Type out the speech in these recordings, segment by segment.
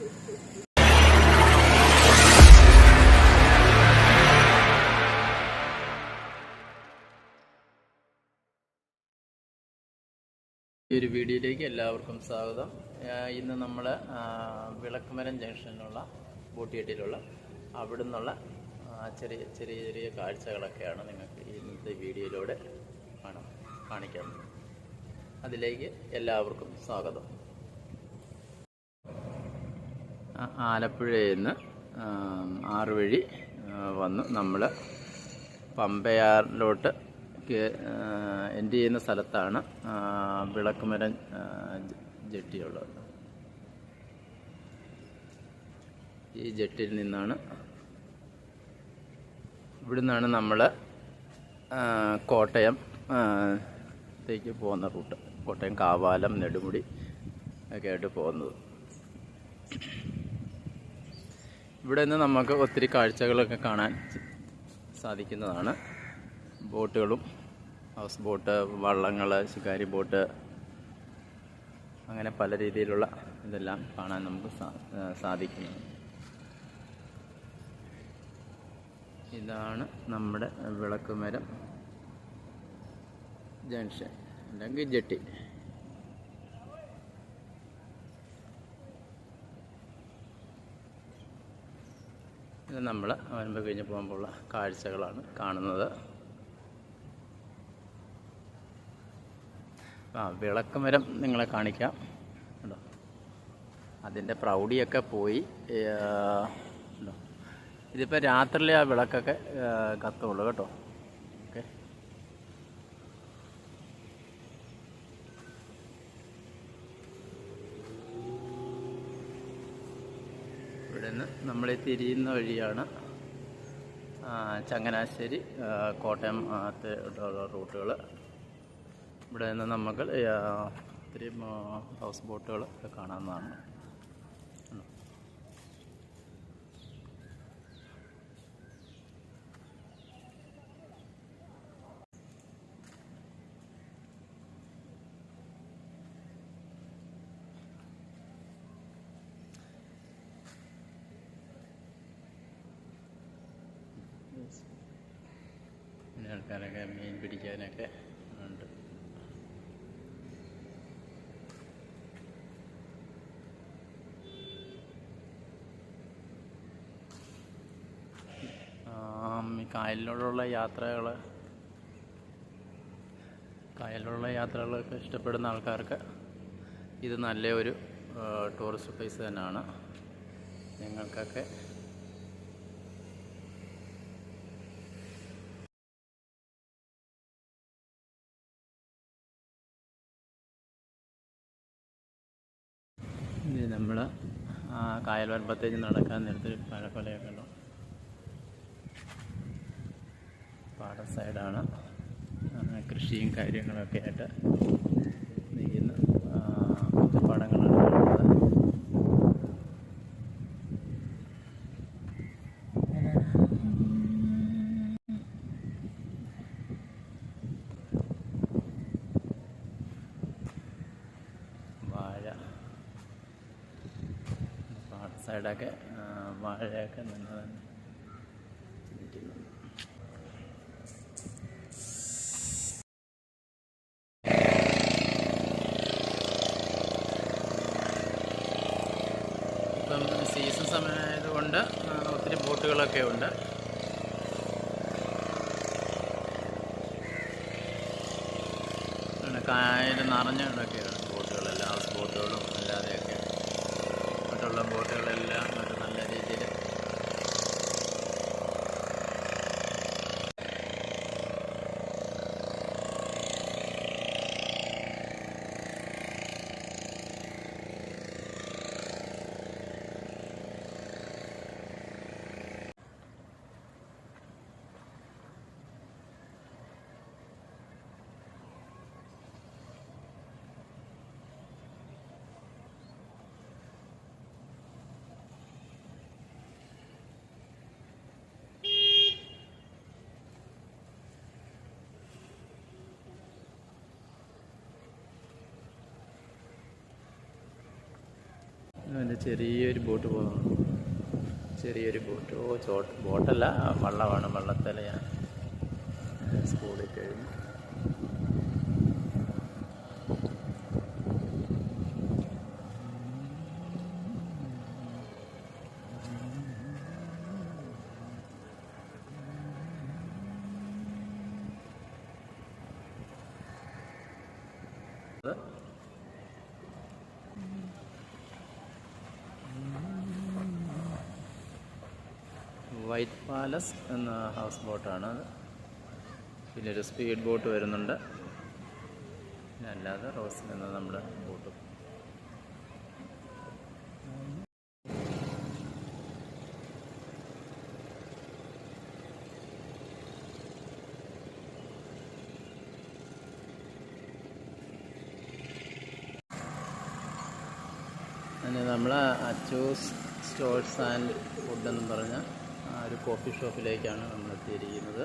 ഈ ഒരു വീഡിയോയിലേക്ക് എല്ലാവർക്കും സ്വാഗതം. ഇന്ന് നമ്മൾ വിളക്കുമരം ജംഗ്ഷനിലുള്ള ബോട്ടിയെട്ടിലുള്ള അവിടെ നിന്നുള്ള ചെറിയ ചെറിയ ചെറിയ കാഴ്ചകളൊക്കെയാണ് നിങ്ങൾക്ക് ഇന്നത്തെ വീഡിയോയിലൂടെ കാണിക്കുന്നത്. അതിലേക്ക് എല്ലാവർക്കും സ്വാഗതം. ആലപ്പുഴയിൽ നിന്ന് 6 വഴി വന്ന് നമ്മൾ പമ്പയാറിലോട്ട് എൻഡ് ചെയ്യുന്ന സ്ഥലത്താണ് വിളക്കുമരം ജെട്ടിയുള്ളത്. ഈ ജെട്ടിയിൽ നിന്നാണ് ഇവിടുന്നാണ് നമ്മൾ കോട്ടയത്തേക്ക് പോകുന്ന റൂട്ട്. കോട്ടയം കാവാലം നെടുമുടി ഒക്കെ ആയിട്ട് പോകുന്നത്. ഇവിടെ നിന്ന് നമുക്ക് ഒത്തിരി കാഴ്ചകളൊക്കെ കാണാൻ സാധിക്കുന്നതാണ്. ബോട്ടുകളും ഹൗസ് ബോട്ട്, വള്ളങ്ങൾ, ശിക്കാരി ബോട്ട്, അങ്ങനെ പല രീതിയിലുള്ള ഇതെല്ലാം കാണാൻ നമുക്ക് സാധിക്കുന്നു. ഇതാണ് നമ്മുടെ വിളക്കുമരം ജംഗ്ഷൻ അല്ലെങ്കിൽ ജെട്ടി. ഇത് നമ്മൾ വരുമ്പോൾ കഴിഞ്ഞ് പോകുമ്പോഴുള്ള കാഴ്ചകളാണ് കാണുന്നത്. വിളക്കുമരം നിങ്ങളെ കാണിക്കാം കേട്ടോ. അതിൻ്റെ പ്രൗഢിയൊക്കെ പോയി. ഇതിപ്പോൾ രാത്രിയിലെ ആ വിളക്കൊക്കെ കത്തുള്ളൂ കേട്ടോ. ഓക്കെ, ഇവിടെ നിന്ന് നമ്മൾ തിരിയുന്ന വഴിയാണ് ചങ്ങനാശ്ശേരി, കോട്ടയം റൂട്ടുകൾ. ഇവിടെ നിന്ന് നമുക്ക് ഒത്തിരി ഹൗസ് ബോട്ടുകൾ ഒക്കെ കാണാവുന്നതാണ്. പിന്നെ ആൾക്കാരൊക്കെ മീൻ പിടിക്കാനൊക്കെ ഉണ്ട്. കായലിലുള്ള യാത്രകളൊക്കെ ഇഷ്ടപ്പെടുന്ന ആൾക്കാർക്ക് ഇത് നല്ലൊരു ടൂറിസ്റ്റ് പ്ലേസ് തന്നെയാണ്. ഞങ്ങൾക്കൊക്കെ നമ്മൾ കായൽ വരമ്പത്തേക്ക് നടക്കാൻ നേരത്തെ പഴക്കൊലയൊക്കെ ഉണ്ടോ. പാട സൈഡാണ്. കൃഷിയും കാര്യങ്ങളൊക്കെ ആയിട്ട് നിൽക്കുന്ന പാടങ്ങളാണ് കാണുന്നത്. പാട സൈഡൊക്കെ വാഴയൊക്കെ നിന്ന് തന്നെ നിൽക്കുന്നു. ഇപ്പം സീസൺ സമയമായതുകൊണ്ട് ഒത്തിരി ബോട്ടുകളൊക്കെ ഉണ്ട്. കായൽ നിറഞ്ഞൊക്കെയാണ് ബോട്ടുകളെല്ലാം, ഹൗസ് ബോട്ടുകളും അല്ലാതെയൊക്കെ മറ്റുള്ള ബോട്ടുകളെല്ലാം നല്ല രീതിയിൽ ചെറിയൊരു ബോട്ട് പോകുന്നു. ചെറിയൊരു ബോട്ട്. ബോട്ടല്ല, വള്ളമാണ്. വള്ളത്തിലെയാണ്. സ്കൂളിൽ കഴിഞ്ഞു. വൈറ്റ് പാലസ് എന്ന ഹൗസ് ബോട്ടാണ് അത്. പിന്നെ ഒരു സ്പീഡ് ബോട്ട് വരുന്നുണ്ട്. പിന്നെ അല്ലാതെ റോസിൽ നിന്ന് നമ്മുടെ ബോട്ട്. പിന്നെ നമ്മൾ അച്ചൂസ് സ്റ്റോൾസ് ആൻഡ് ഫുഡ് എന്ന് പറഞ്ഞ ആ ഒരു കോഫി ഷോപ്പിലേക്കാണ് നമ്മൾ എത്തിയിരിക്കുന്നത്.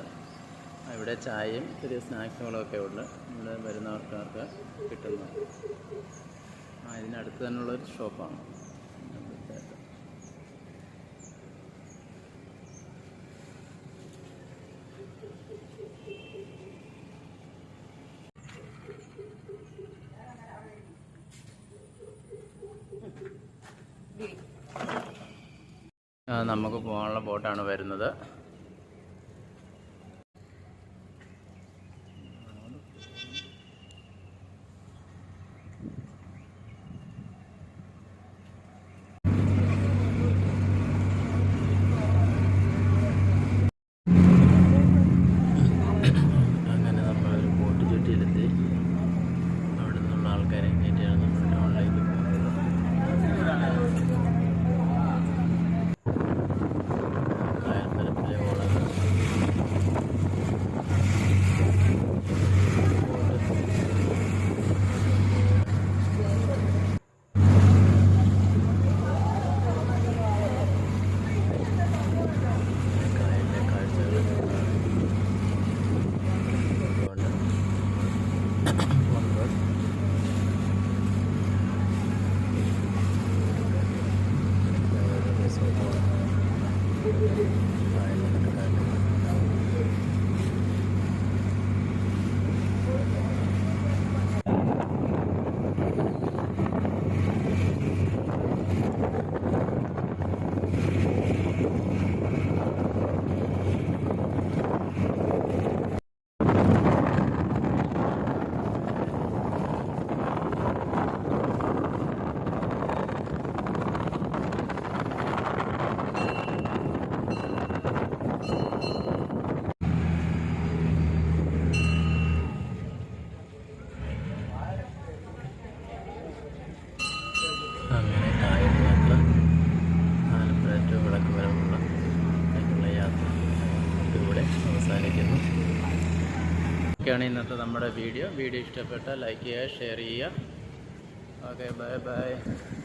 ഇവിടെ ചായയും ചെറിയ സ്നാക്സുകളൊക്കെ ഉണ്ട്. ഇവിടെ വരുന്ന ആൾക്കാർക്ക് കിട്ടുന്നു. ഇതിനടുത്ത് തന്നെയുള്ളൊരു ഷോപ്പാണ്. നമുക്ക് പോകാനുള്ള ബോട്ടാണ് വരുന്നത്. അങ്ങനെ നമ്മളൊരു ബോട്ട് ചുറ്റിയിലെത്തി. അവിടെ നിന്നുള്ള ആൾക്കാരെ കയറ്റിയാണ് നമ്മൾ ടൗണിലേക്ക് പോകുന്നത്. അങ്ങനെ കായലിനകത്ത് ആലപ്പുഴ ടു വിളക്ക് വരവുള്ള യാത്ര ഇവിടെ അവസാനിക്കുന്നു. ഒക്കെയാണ് ഇന്നത്തെ നമ്മുടെ വീഡിയോ. ഇഷ്ടപ്പെട്ടാൽ ലൈക്ക് ചെയ്യുക, ഷെയർ ചെയ്യുക. Okay, bye bye.